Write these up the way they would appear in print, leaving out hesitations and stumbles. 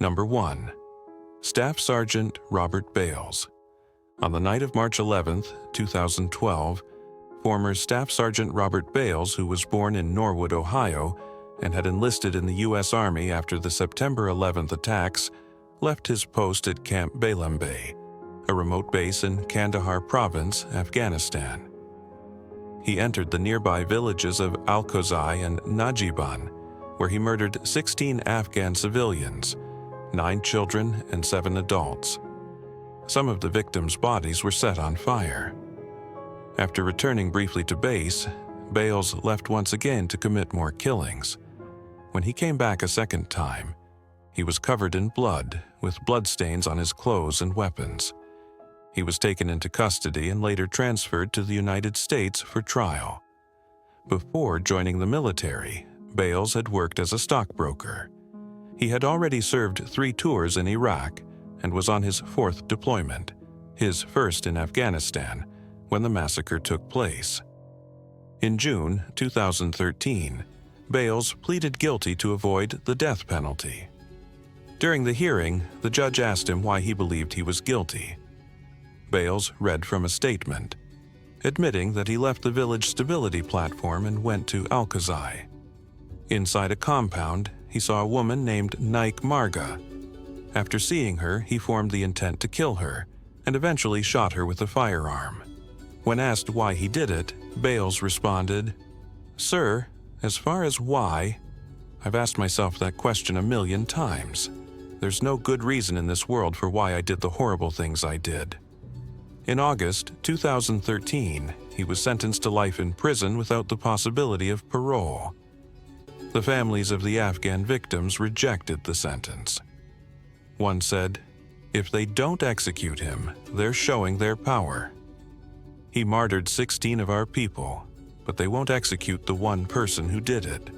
Number 1. Staff Sergeant Robert Bales. On the night of March 11, 2012, former Staff Sergeant Robert Bales, who was born in Norwood, Ohio, and had enlisted in the U.S. Army after the September 11th attacks, left his post at Camp Balambe, a remote base in Kandahar Province, Afghanistan. He entered the nearby villages of Al-Khuzai and Najiban, where he murdered 16 Afghan civilians, 9 children and 7 adults. Some of the victims' bodies were set on fire. After returning briefly to base, Bales left once again to commit more killings. When he came back a second time, he was covered in blood, with bloodstains on his clothes and weapons. He was taken into custody and later transferred to the United States for trial. Before joining the military, Bales had worked as a stockbroker. He had already served 3 tours in Iraq and was on his 4th deployment, his first in Afghanistan, when the massacre took place. In June 2013, Bales pleaded guilty to avoid the death penalty. During the hearing, the judge asked him why he believed he was guilty. Bales read from a statement, admitting that he left the village stability platform and went to Al-Khuzai. Inside a compound, he saw a woman named Naik Marga. After seeing her, he formed the intent to kill her and eventually shot her with a firearm. When asked why he did it, Bales responded, "Sir, as far as why, I've asked myself that question a million times. There's no good reason in this world for why I did the horrible things I did." In August 2013, he was sentenced to life in prison without the possibility of parole. The families of the Afghan victims rejected the sentence. One said, "If they don't execute him, they're showing their power. He martyred 16 of our people, but they won't execute the one person who did it.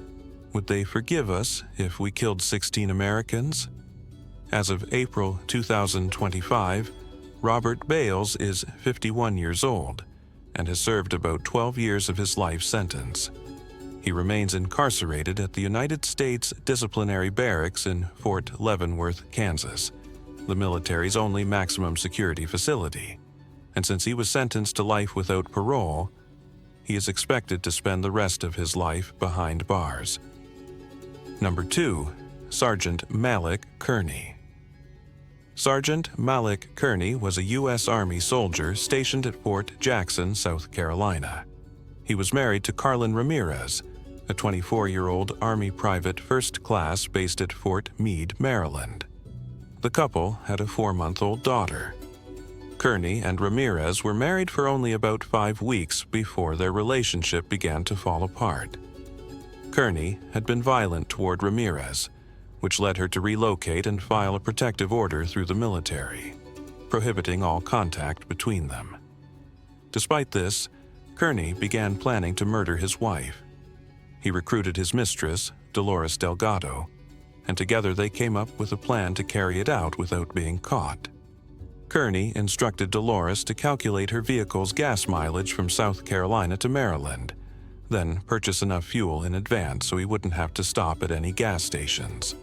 Would they forgive us if we killed 16 Americans?" As of April 2025, Robert Bales is 51 years old and has served about 12 years of his life sentence. He remains incarcerated at the United States Disciplinary Barracks in Fort Leavenworth, Kansas, the military's only maximum security facility. And since he was sentenced to life without parole, he is expected to spend the rest of his life behind bars. Number 2. Sergeant Malik Kearney. Sergeant Malik Kearney was a U.S. Army soldier stationed at Fort Jackson, South Carolina. He was married to Carlin Ramirez, a 24-year-old Army private first class based at Fort Meade, Maryland. The couple had a 4-month-old daughter. Kearney and Ramirez were married for only about 5 weeks before their relationship began to fall apart. Kearney had been violent toward Ramirez, which led her to relocate and file a protective order through the military, prohibiting all contact between them. Despite this, Kearney began planning to murder his wife. He recruited his mistress, Dolores Delgado, and together they came up with a plan to carry it out without being caught. Kearney instructed Dolores to calculate her vehicle's gas mileage from South Carolina to Maryland, then purchase enough fuel in advance so he wouldn't have to stop at any gas stations.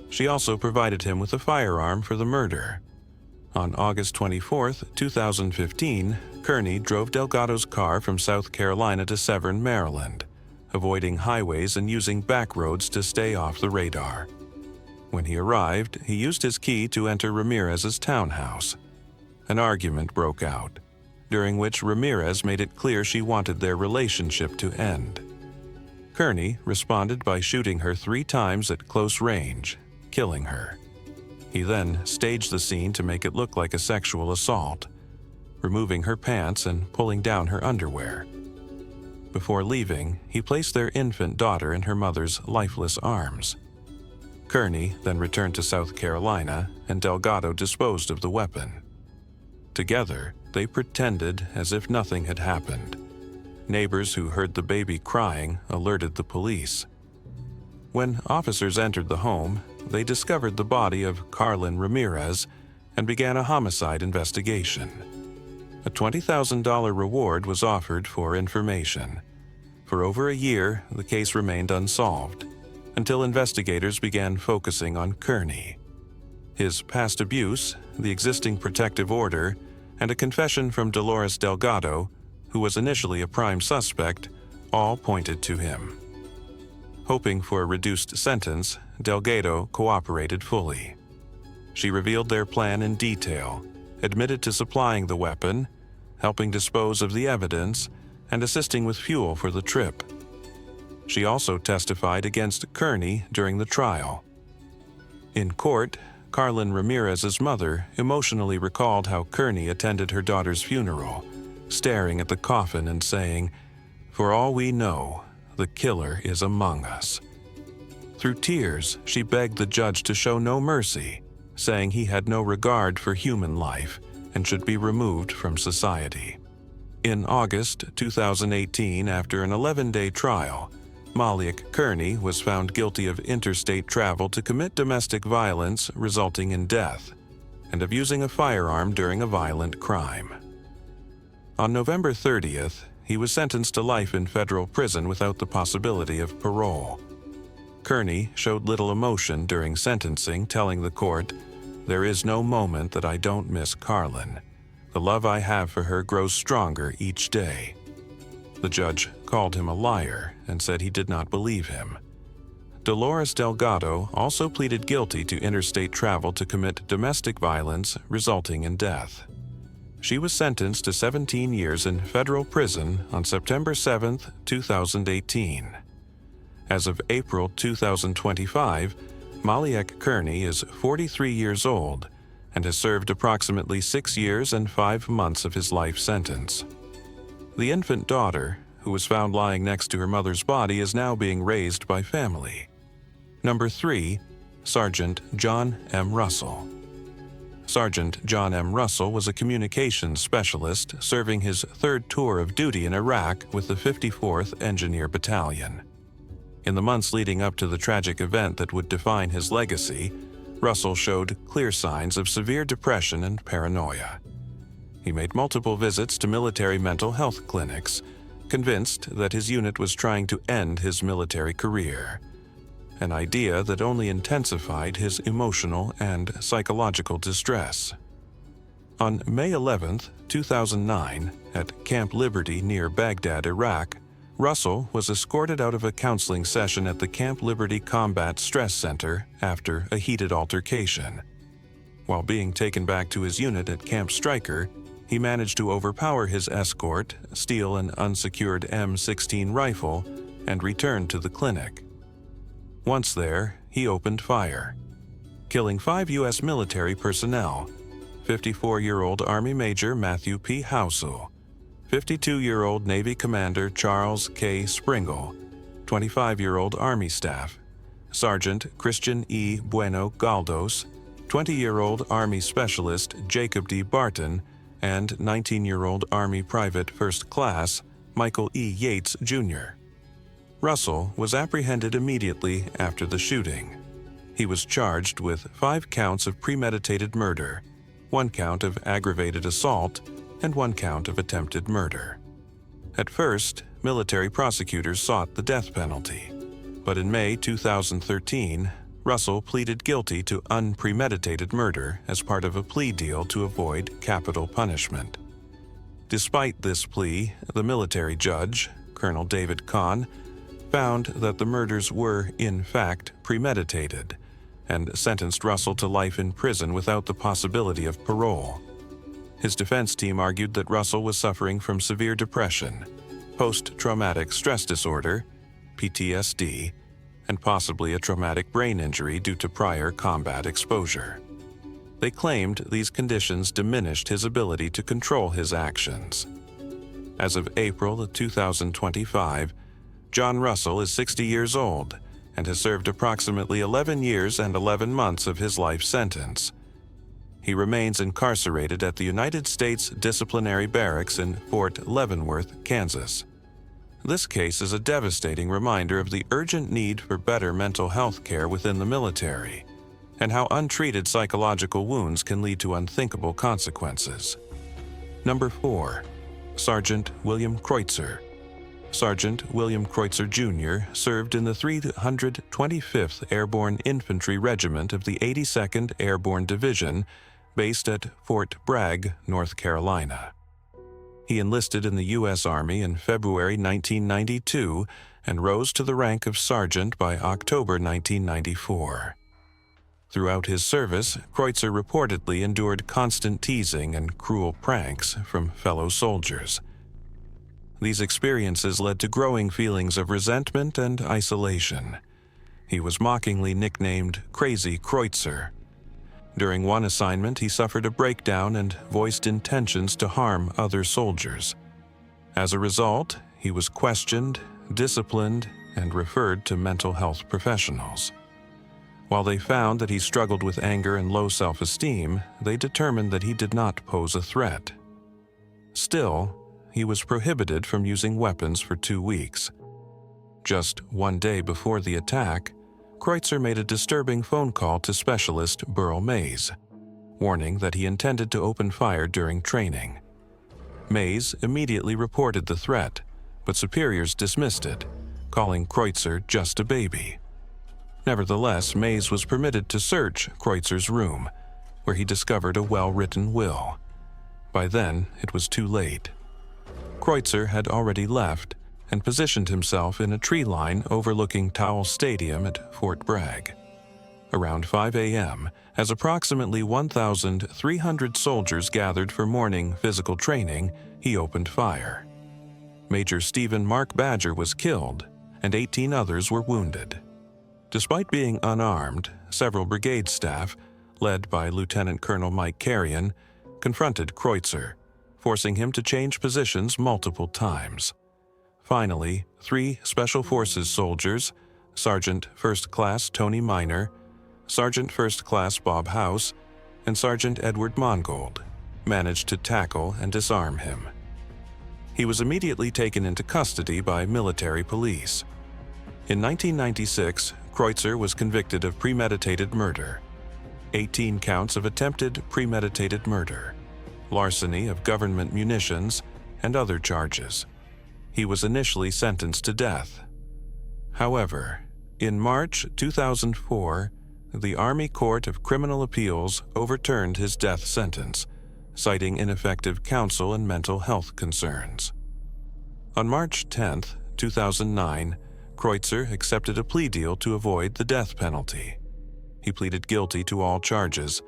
She also provided him with a firearm for the murder. On August 24, 2015, Kearney drove Delgado's car from South Carolina to Severn, Maryland, avoiding highways and using back roads to stay off the radar. When he arrived, he used his key to enter Ramirez's townhouse. An argument broke out, during which Ramirez made it clear she wanted their relationship to end. Kearney responded by shooting her 3 times at close range, killing her. He then staged the scene to make it look like a sexual assault, removing her pants and pulling down her underwear. Before leaving, he placed their infant daughter in her mother's lifeless arms. Kearney then returned to South Carolina, and Delgado disposed of the weapon. Together, they pretended as if nothing had happened. Neighbors who heard the baby crying alerted the police. When officers entered the home, they discovered the body of Carlin Ramirez and began a homicide investigation. A $20,000 reward was offered for information. For over a year, the case remained unsolved, until investigators began focusing on Kearney. His past abuse, the existing protective order, and a confession from Dolores Delgado, who was initially a prime suspect, all pointed to him. Hoping for a reduced sentence, Delgado cooperated fully. She revealed their plan in detail, admitted to supplying the weapon, helping dispose of the evidence, and assisting with fuel for the trip. She also testified against Kearney during the trial. In court, Carlin Ramirez's mother emotionally recalled how Kearney attended her daughter's funeral, staring at the coffin and saying, "For all we know, the killer is among us." Through tears, she begged the judge to show no mercy, saying he had no regard for human life and should be removed from society. In August 2018, after an 11-day trial, Maliek Kearney was found guilty of interstate travel to commit domestic violence resulting in death, and of using a firearm during a violent crime. On November 30th, he was sentenced to life in federal prison without the possibility of parole. Kearney showed little emotion during sentencing, telling the court, "There is no moment that I don't miss Carlin. The love I have for her grows stronger each day." The judge called him a liar and said he did not believe him. Dolores Delgado also pleaded guilty to interstate travel to commit domestic violence resulting in death. She was sentenced to 17 years in federal prison on September 7, 2018. As of April 2025, Maliek Kearney is 43 years old and has served approximately 6 years and 5 months of his life sentence. The infant daughter, who was found lying next to her mother's body, is now being raised by family. Number 3, Sergeant John M. Russell. Sergeant John M. Russell was a communications specialist serving his third tour of duty in Iraq with the 54th Engineer Battalion. In the months leading up to the tragic event that would define his legacy, Russell showed clear signs of severe depression and paranoia. He made multiple visits to military mental health clinics, convinced that his unit was trying to end his military career, an idea that only intensified his emotional and psychological distress. On May 11, 2009, at Camp Liberty near Baghdad, Iraq, Russell was escorted out of a counseling session at the Camp Liberty Combat Stress Center after a heated altercation. While being taken back to his unit at Camp Stryker, he managed to overpower his escort, steal an unsecured M16 rifle, and return to the clinic. Once there, he opened fire, killing 5 U.S. military personnel: 54-year-old Army Major Matthew P. Housel, 52-year-old Navy Commander Charles K. Springle, 25-year-old Army staff Sergeant Christian E. Bueno Galdos, 20-year-old Army Specialist Jacob D. Barton, and 19-year-old Army Private First Class Michael E. Yates, Jr. Russell was apprehended immediately after the shooting. He was charged with 5 counts of premeditated murder, 1 count of aggravated assault, and 1 count of attempted murder. At first, military prosecutors sought the death penalty, but in May 2013, Russell pleaded guilty to unpremeditated murder as part of a plea deal to avoid capital punishment. Despite this plea, the military judge, Colonel David Kahn, found that the murders were, in fact, premeditated and sentenced Russell to life in prison without the possibility of parole. His defense team argued that Russell was suffering from severe depression, post-traumatic stress disorder, PTSD, and possibly a traumatic brain injury due to prior combat exposure. They claimed these conditions diminished his ability to control his actions. As of April 2025, John Russell is 60 years old and has served approximately 11 years and 11 months of his life sentence. He remains incarcerated at the United States Disciplinary Barracks in Fort Leavenworth, Kansas. This case is a devastating reminder of the urgent need for better mental health care within the military, and how untreated psychological wounds can lead to unthinkable consequences. Number 4. Sergeant William Kreutzer. Sergeant William Kreutzer Jr. served in the 325th Airborne Infantry Regiment of the 82nd Airborne Division, based at Fort Bragg, North Carolina. He enlisted in the U.S. Army in February 1992 and rose to the rank of sergeant by October 1994. Throughout his service, Kreutzer reportedly endured constant teasing and cruel pranks from fellow soldiers. These experiences led to growing feelings of resentment and isolation. He was mockingly nicknamed Crazy Kreutzer. During one assignment, he suffered a breakdown and voiced intentions to harm other soldiers. As a result, he was questioned, disciplined, and referred to mental health professionals. While they found that he struggled with anger and low self-esteem, they determined that he did not pose a threat. Still, he was prohibited from using weapons for 2 weeks. Just one day before the attack, Kreutzer made a disturbing phone call to specialist Burl Mays, warning that he intended to open fire during training. Mays immediately reported the threat, but superiors dismissed it, calling Kreutzer just a baby. Nevertheless, Mays was permitted to search Kreutzer's room, where he discovered a well-written will. By then, it was too late. Kreutzer had already left and positioned himself in a tree line overlooking Towle Stadium at Fort Bragg. Around 5 a.m., as approximately 1,300 soldiers gathered for morning physical training, he opened fire. Major Stephen Mark Badger was killed, and 18 others were wounded. Despite being unarmed, several brigade staff, led by Lieutenant Colonel Mike Carrion, confronted Kreutzer, forcing him to change positions multiple times. Finally, 3 Special Forces soldiers, Sergeant First Class Tony Miner, Sergeant First Class Bob House, and Sergeant Edward Mongold, managed to tackle and disarm him. He was immediately taken into custody by military police. In 1996, Kreutzer was convicted of premeditated murder, 18 counts of attempted premeditated murder, larceny of government munitions, and other charges. He was initially sentenced to death. However, in March 2004, the Army Court of Criminal Appeals overturned his death sentence, citing ineffective counsel and mental health concerns. On March 10, 2009, Kreutzer accepted a plea deal to avoid the death penalty. He pleaded guilty to all charges,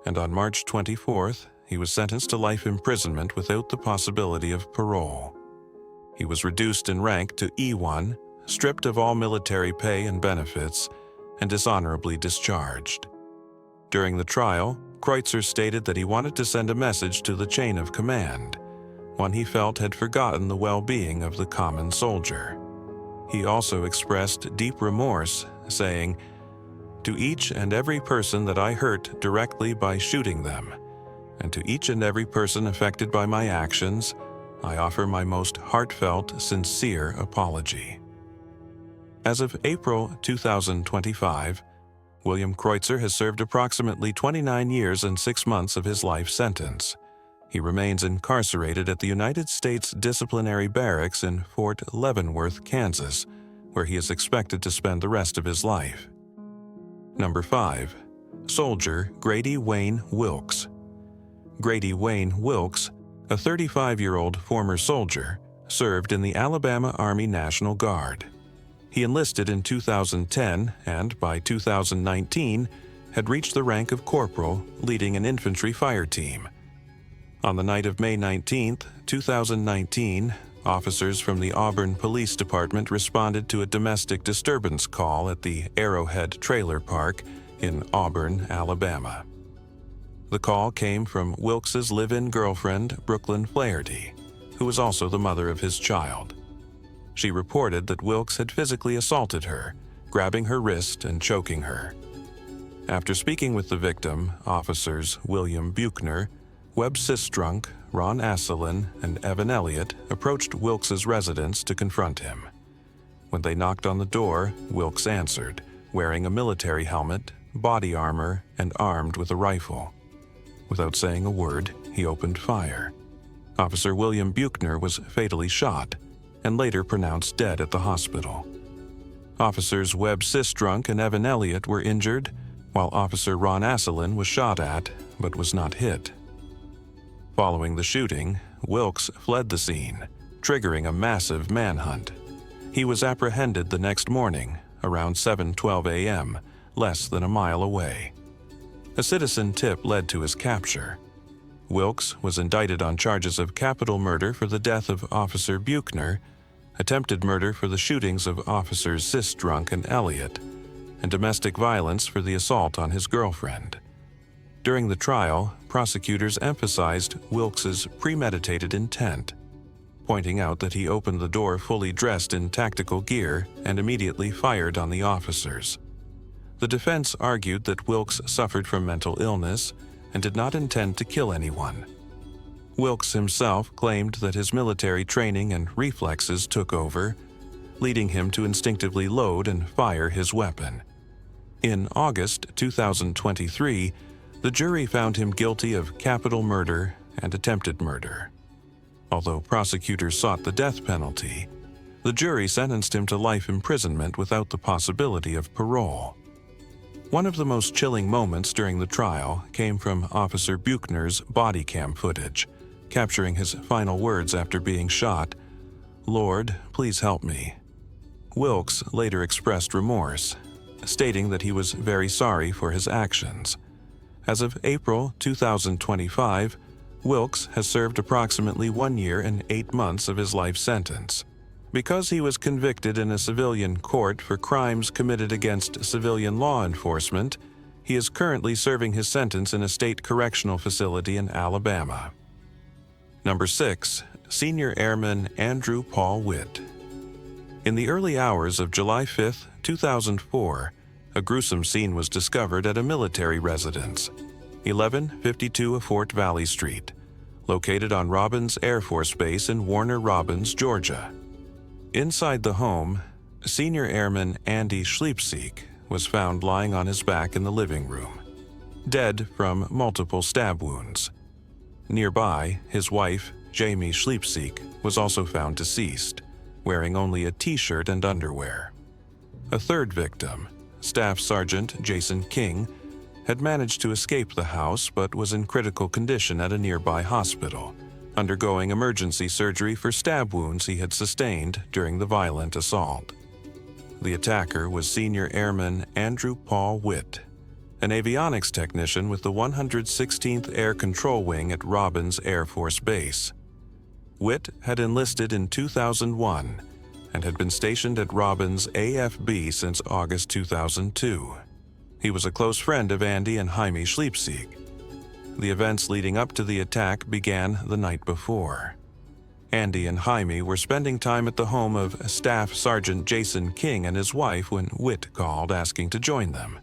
and on March 24th, he was sentenced to life imprisonment without the possibility of parole. He was reduced in rank to E1, stripped of all military pay and benefits, and dishonorably discharged. During the trial, Kreutzer stated that he wanted to send a message to the chain of command, one he felt had forgotten the well-being of the common soldier. He also expressed deep remorse, saying, "To each and every person that I hurt directly by shooting them, and to each and every person affected by my actions, I offer my most heartfelt, sincere apology." As of April 2025, William Kreutzer has served approximately 29 years and 6 months of his life sentence. He remains incarcerated at the United States Disciplinary Barracks in Fort Leavenworth, Kansas, where he is expected to spend the rest of his life. Number 5. Soldier Grady Wayne Wilkes. Grady Wayne Wilkes, a 35-year-old former soldier, served in the Alabama Army National Guard. He enlisted in 2010 and, by 2019, had reached the rank of corporal, leading an infantry fire team. On the night of May 19, 2019, officers from the Auburn Police Department responded to a domestic disturbance call at the Arrowhead Trailer Park in Auburn, Alabama. The call came from Wilkes's live-in girlfriend, Brooklyn Flaherty, who was also the mother of his child. She reported that Wilkes had physically assaulted her, grabbing her wrist and choking her. After speaking with the victim, officers William Buchner, Webb Sistrunk, Ron Asselin, and Evan Elliott approached Wilkes's residence to confront him. When they knocked on the door, Wilkes answered, wearing a military helmet, body armor, and armed with a rifle. Without saying a word, he opened fire. Officer William Buchner was fatally shot, and later pronounced dead at the hospital. Officers Webb Sistrunk and Evan Elliott were injured, while Officer Ron Asselin was shot at but was not hit. Following the shooting, Wilkes fled the scene, triggering a massive manhunt. He was apprehended the next morning, around 7:12 a.m., less than a mile away. A citizen tip led to his capture. Wilkes was indicted on charges of capital murder for the death of Officer Buechner, attempted murder for the shootings of Officers Sistrunk and Elliott, and domestic violence for the assault on his girlfriend. During the trial, prosecutors emphasized Wilkes's premeditated intent, pointing out that he opened the door fully dressed in tactical gear and immediately fired on the officers. The defense argued that Wilkes suffered from mental illness and did not intend to kill anyone. Wilkes himself claimed that his military training and reflexes took over, leading him to instinctively load and fire his weapon. In August 2023, the jury found him guilty of capital murder and attempted murder. Although prosecutors sought the death penalty, the jury sentenced him to life imprisonment without the possibility of parole. One of the most chilling moments during the trial came from Officer Buechner's body cam footage, capturing his final words after being shot, "Lord, please help me." Wilkes later expressed remorse, stating that he was very sorry for his actions. As of April 2025, Wilkes has served approximately 1 year and 8 months of his life sentence. Because he was convicted in a civilian court for crimes committed against civilian law enforcement, he is currently serving his sentence in a state correctional facility in Alabama. Number 6. Senior Airman Andrew Paul Witt. In the early hours of July 5, 2004, a gruesome scene was discovered at a military residence, 1152 Fort Valley Street, located on Robins Air Force Base in Warner Robins, Georgia. Inside the home, Senior Airman Andy Schleipzig was found lying on his back in the living room, dead from multiple stab wounds. Nearby, his wife, Jamie Schleipzig, was also found deceased, wearing only a t-shirt and underwear. A third victim, Staff Sergeant Jason King, had managed to escape the house but was in critical condition at a nearby hospital, undergoing emergency surgery for stab wounds he had sustained during the violent assault. The attacker was Senior Airman Andrew Paul Witt, an avionics technician with the 116th Air Control Wing at Robins Air Force Base. Witt had enlisted in 2001 and had been stationed at Robins AFB since August 2002. He was a close friend of Andy and Jaime Schleipzig. The events leading up to the attack began the night before. Andy and Jaime were spending time at the home of Staff Sergeant Jason King and his wife when Witt called asking to join them.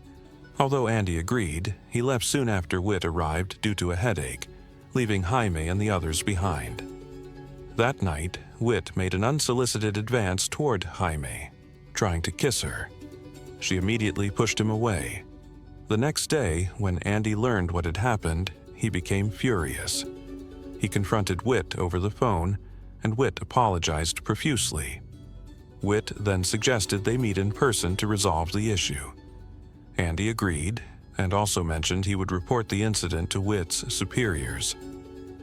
Although Andy agreed, he left soon after Witt arrived due to a headache, leaving Jaime and the others behind. That night, Witt made an unsolicited advance toward Jaime, trying to kiss her. She immediately pushed him away. The next day, when Andy learned what had happened, he became furious. He confronted Witt over the phone, and Witt apologized profusely. Witt then suggested they meet in person to resolve the issue. Andy agreed, and also mentioned he would report the incident to Witt's superiors.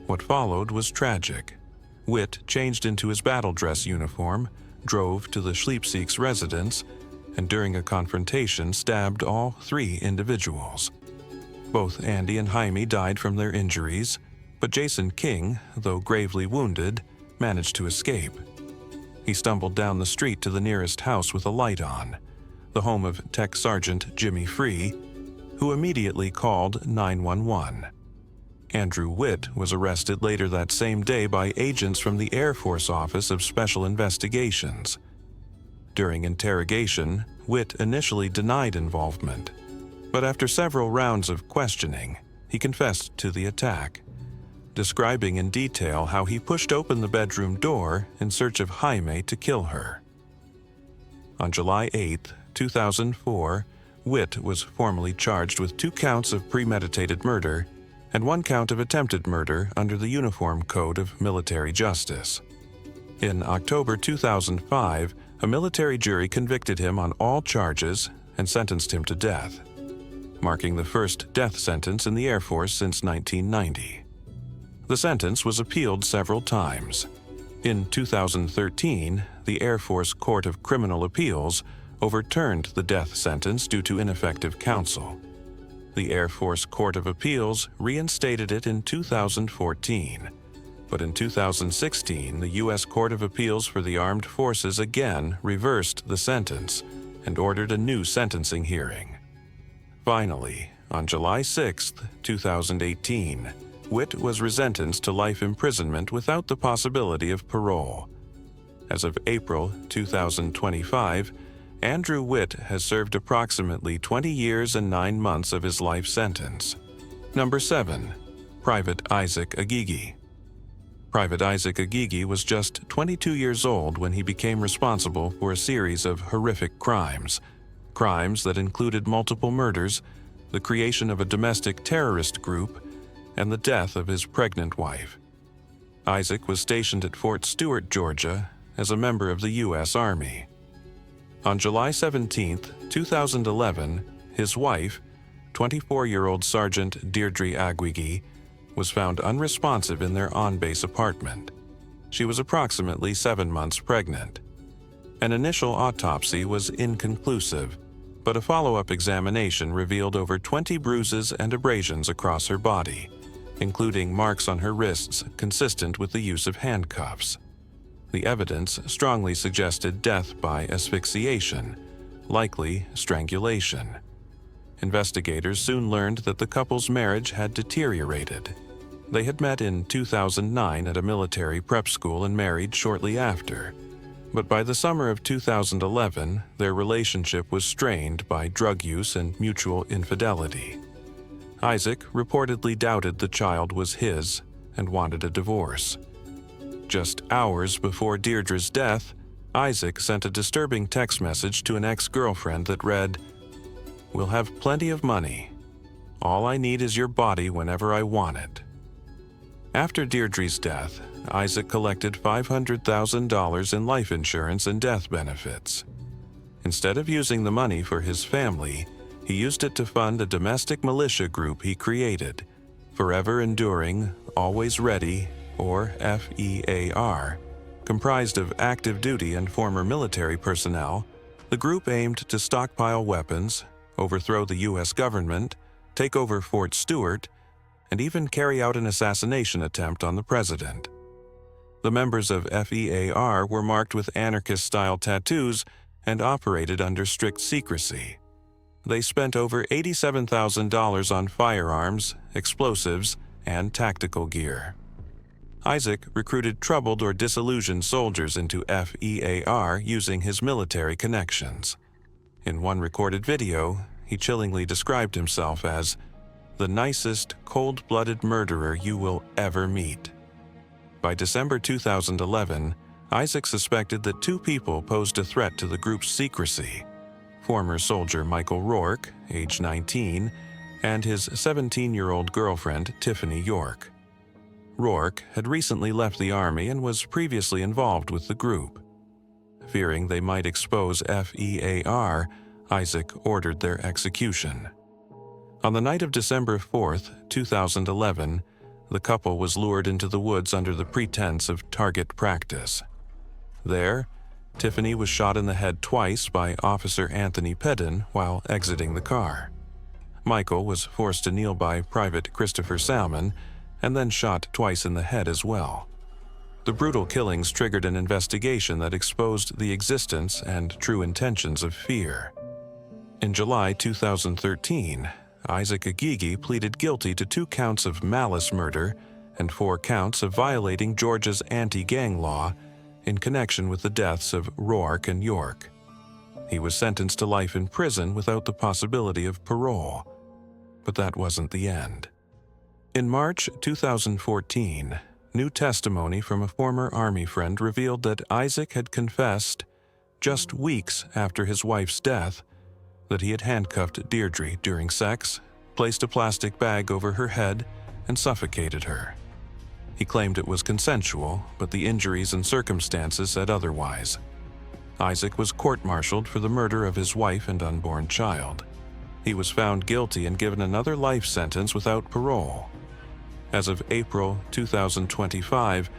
What followed was tragic. Witt changed into his battle dress uniform, drove to the Schleipzig's residence, and during a confrontation stabbed all 3 individuals. Both Andy and Jaime died from their injuries, but Jason King, though gravely wounded, managed to escape. He stumbled down the street to the nearest house with a light on, the home of Tech Sergeant Jimmy Free, who immediately called 911. Andrew Witt was arrested later that same day by agents from the Air Force Office of Special Investigations. During interrogation, Witt initially denied involvement, but after several rounds of questioning, he confessed to the attack, describing in detail how he pushed open the bedroom door in search of Jaime to kill her. On July 8, 2004, Witt was formally charged with 2 counts of premeditated murder and 1 count of attempted murder under the Uniform Code of Military Justice. In October 2005, a military jury convicted him on all charges and sentenced him to death, marking the first death sentence in the Air Force since 1990. The sentence was appealed several times. In 2013, the Air Force Court of Criminal Appeals overturned the death sentence due to ineffective counsel. The Air Force Court of Appeals reinstated it in 2014. But in 2016, the U.S. Court of Appeals for the Armed Forces again reversed the sentence and ordered a new sentencing hearing. Finally, on July 6, 2018, Witt was resentenced to life imprisonment without the possibility of parole. As of April 2025, Andrew Witt has served approximately 20 years and 9 months of his life sentence. Number 7. Private Isaac Agigi. Private Isaac Agigi was just 22 years old when he became responsible for a series of horrific crimes that included multiple murders, the creation of a domestic terrorist group, and the death of his pregnant wife. Isaac was stationed at Fort Stewart, Georgia, as a member of the U.S. Army. On July 17, 2011, his wife, 24-year-old Sergeant Deirdre Agwigi, was found unresponsive in their on-base apartment. She was approximately 7 months pregnant. An initial autopsy was inconclusive, but a follow-up examination revealed over 20 bruises and abrasions across her body, including marks on her wrists consistent with the use of handcuffs. The evidence strongly suggested death by asphyxiation, likely strangulation. Investigators soon learned that the couple's marriage had deteriorated. They had met in 2009 at a military prep school and married shortly after. But by the summer of 2011, their relationship was strained by drug use and mutual infidelity. Isaac reportedly doubted the child was his and wanted a divorce. Just hours before Deirdre's death, Isaac sent a disturbing text message to an ex-girlfriend that read, "We'll have plenty of money. All I need is your body whenever I want it." After Deirdre's death, Isaac collected $500,000 in life insurance and death benefits. Instead of using the money for his family, he used it to fund a domestic militia group he created, Forever Enduring, Always Ready, or FEAR. Comprised of active duty and former military personnel, the group aimed to stockpile weapons, overthrow the U.S. government, take over Fort Stewart, and even carry out an assassination attempt on the president. The members of FEAR were marked with anarchist-style tattoos and operated under strict secrecy. They spent over $87,000 on firearms, explosives, and tactical gear. Isaac recruited troubled or disillusioned soldiers into FEAR using his military connections. In one recorded video, he chillingly described himself as the nicest, cold-blooded murderer you will ever meet. By December 2011, Isaac suspected that 2 people posed a threat to the group's secrecy: former soldier Michael Rourke, age 19, and his 17-year-old girlfriend Tiffany York. Rourke had recently left the Army and was previously involved with the group. Fearing they might expose FEAR, Isaac ordered their execution. On the night of December 4, 2011, the couple was lured into the woods under the pretense of target practice. There, Tiffany was shot in the head twice by Officer Anthony Pedden while exiting the car. Michael was forced to kneel by Private Christopher Salmon and then shot twice in the head as well. The brutal killings triggered an investigation that exposed the existence and true intentions of fear. In July 2013, Isaac Agigi pleaded guilty to 2 counts of malice murder and 4 counts of violating Georgia's anti-gang law in connection with the deaths of Rourke and York. He was sentenced to life in prison without the possibility of parole. But that wasn't the end. In March 2014, new testimony from a former Army friend revealed that Isaac had confessed, just weeks after his wife's death, that he had handcuffed Deirdre during sex, placed a plastic bag over her head, and suffocated her. He claimed it was consensual, but the injuries and circumstances said otherwise. Isaac was court-martialed for the murder of his wife and unborn child. He was found guilty and given another life sentence without parole. As of April 2025,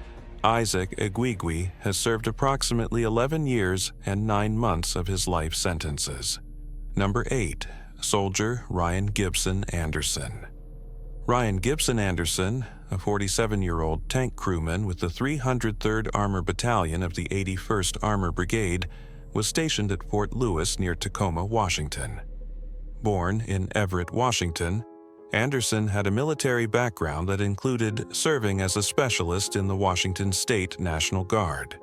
Isaac Egwigwe has served approximately 11 years and 9 months of his life sentences. Number 8. Soldier Ryan Gibson Anderson. Ryan Gibson Anderson, a 47-year-old tank crewman with the 303rd Armor Battalion of the 81st Armor Brigade, was stationed at Fort Lewis near Tacoma, Washington. Born in Everett, Washington, Anderson had a military background that included serving as a specialist in the Washington State National Guard.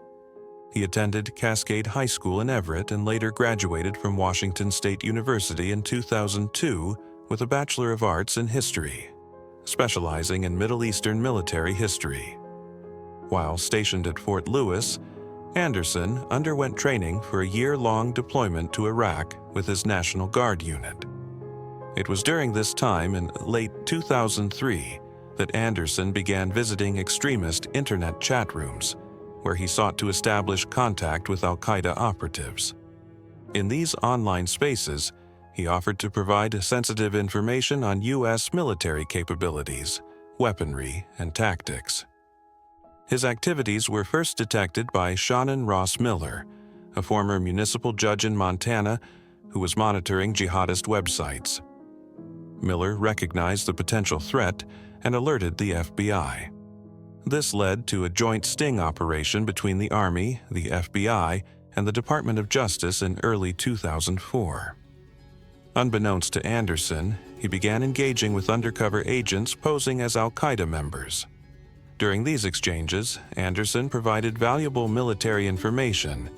He attended Cascade High School in Everett and later graduated from Washington State University in 2002 with a Bachelor of Arts in History, specializing in Middle Eastern military history. While stationed at Fort Lewis, Anderson underwent training for a year-long deployment to Iraq with his National Guard unit. It was during this time in late 2003 that Anderson began visiting extremist internet chat rooms, where he sought to establish contact with al-Qaeda operatives. In these online spaces, he offered to provide sensitive information on U.S. military capabilities, weaponry, and tactics. His activities were first detected by Shannon Ross Miller, a former municipal judge in Montana who was monitoring jihadist websites. Miller recognized the potential threat and alerted the FBI. This led to a joint sting operation between the Army, the FBI, and the Department of Justice in early 2004. Unbeknownst to Anderson, he began engaging with undercover agents posing as al-Qaeda members. During these exchanges, Anderson provided valuable military information,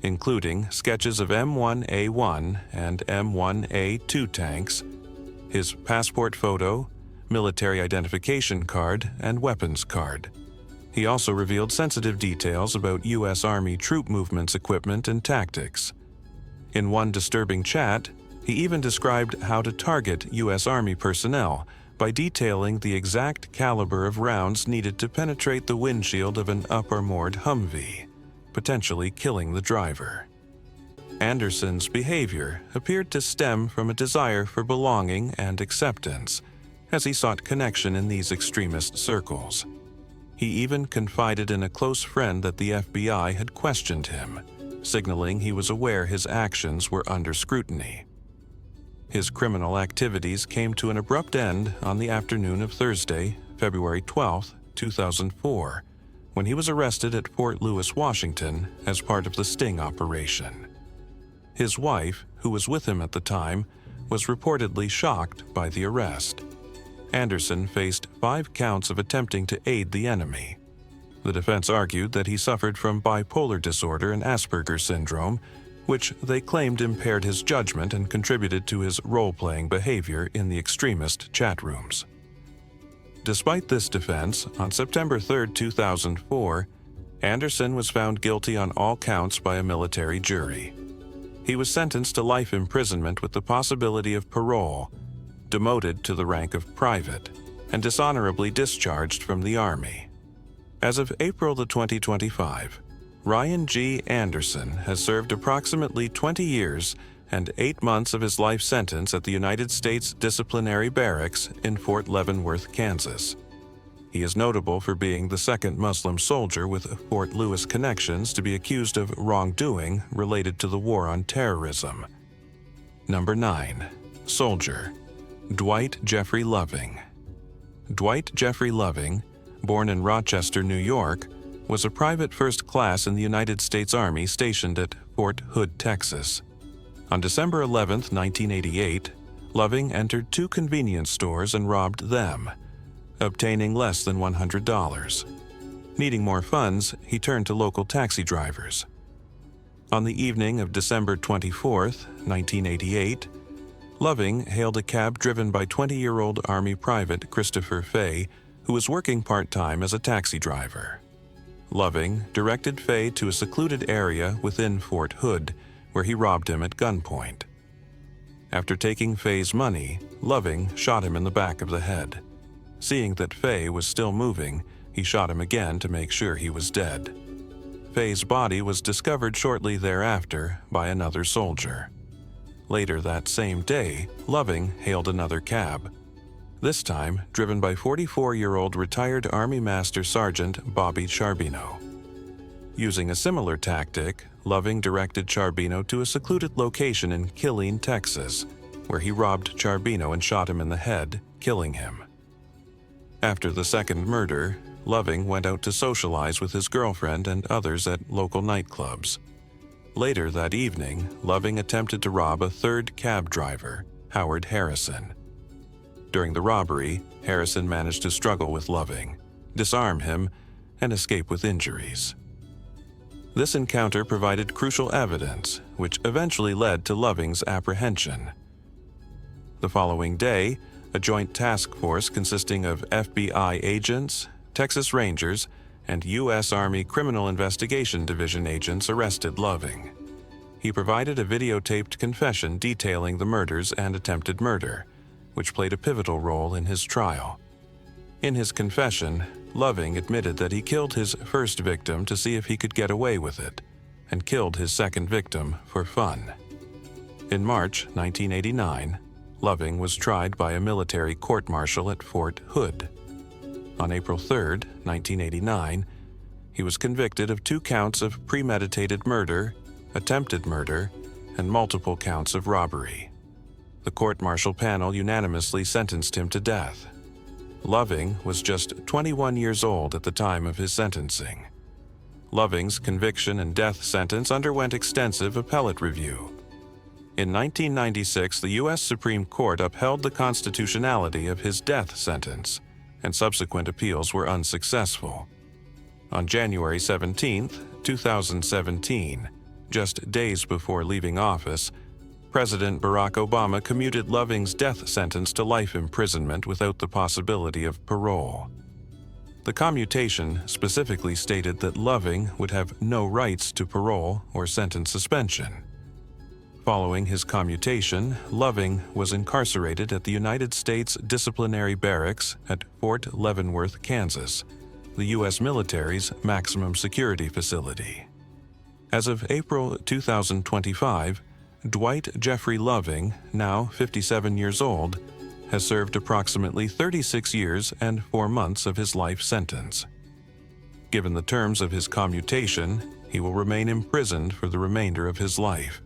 including sketches of M1A1 and M1A2 tanks, his passport photo, military identification card, and weapons card. He also revealed sensitive details about U.S. Army troop movements, equipment, and tactics. In one disturbing chat, he even described how to target U.S. Army personnel by detailing the exact caliber of rounds needed to penetrate the windshield of an up-armored Humvee, potentially killing the driver. Anderson's behavior appeared to stem from a desire for belonging and acceptance, as he sought connection in these extremist circles. He even confided in a close friend that the FBI had questioned him, signaling he was aware his actions were under scrutiny. His criminal activities came to an abrupt end on the afternoon of Thursday, February 12, 2004, when he was arrested at Fort Lewis, Washington, as part of the sting operation. His wife, who was with him at the time, was reportedly shocked by the arrest. Anderson faced 5 counts of attempting to aid the enemy. The defense argued that he suffered from bipolar disorder and Asperger's syndrome, which they claimed impaired his judgment and contributed to his role-playing behavior in the extremist chat rooms. Despite this defense, on September 3, 2004, Anderson was found guilty on all counts by a military jury. He was sentenced to life imprisonment with the possibility of parole, demoted to the rank of private, and dishonorably discharged from the Army. As of April 2025, Ryan G. Anderson has served approximately 20 years and 8 months of his life sentence at the United States Disciplinary Barracks in Fort Leavenworth, Kansas. He is notable for being the second Muslim soldier with Fort Lewis connections to be accused of wrongdoing related to the war on terrorism. Number 9. Soldier Dwight Jeffrey Loving. Dwight Jeffrey Loving, born in Rochester, New York, was a private first class in the United States Army stationed at Fort Hood, Texas. On December 11, 1988, Loving entered 2 convenience stores and robbed them, obtaining less than $100. Needing more funds, he turned to local taxi drivers. On the evening of December 24, 1988, Loving hailed a cab driven by 20-year-old Army Private Christopher Fay, who was working part-time as a taxi driver. Loving directed Fay to a secluded area within Fort Hood, where he robbed him at gunpoint. After taking Fay's money, Loving shot him in the back of the head. Seeing that Fay was still moving, He shot him again to make sure he was dead. Fay's body was discovered shortly thereafter by another soldier. Later that same day, Loving hailed another cab, this time driven by 44-year-old retired Army Master Sergeant Bobby Charbino. Using a similar tactic, Loving directed Charbino to a secluded location in Killeen, Texas, where he robbed Charbino and shot him in the head, killing him. After the second murder, Loving went out to socialize with his girlfriend and others at local nightclubs. Later that evening, Loving attempted to rob a third cab driver, Howard Harrison. During the robbery, Harrison managed to struggle with Loving, disarm him, and escape with injuries. This encounter provided crucial evidence, which eventually led to Loving's apprehension. The following day, a joint task force consisting of FBI agents, Texas Rangers, and U.S. Army Criminal Investigation Division agents arrested Loving. He provided a videotaped confession detailing the murders and attempted murder, which played a pivotal role in his trial. In his confession, Loving admitted that he killed his first victim to see if he could get away with it, and killed his second victim for fun. In March 1989, Loving was tried by a military court-martial at Fort Hood. On April 3, 1989, he was convicted of 2 counts of premeditated murder, attempted murder, and multiple counts of robbery. The court-martial panel unanimously sentenced him to death. Loving was just 21 years old at the time of his sentencing. Loving's conviction and death sentence underwent extensive appellate review. In 1996, the U.S. Supreme Court upheld the constitutionality of his death sentence, and subsequent appeals were unsuccessful. On January 17, 2017, just days before leaving office, President Barack Obama commuted Loving's death sentence to life imprisonment without the possibility of parole. The commutation specifically stated that Loving would have no rights to parole or sentence suspension. Following his commutation, Loving was incarcerated at the United States Disciplinary Barracks at Fort Leavenworth, Kansas, the U.S. military's maximum security facility. As of April 2025, Dwight Jeffrey Loving, now 57 years old, has served approximately 36 years and 4 months of his life sentence. Given the terms of his commutation, he will remain imprisoned for the remainder of his life.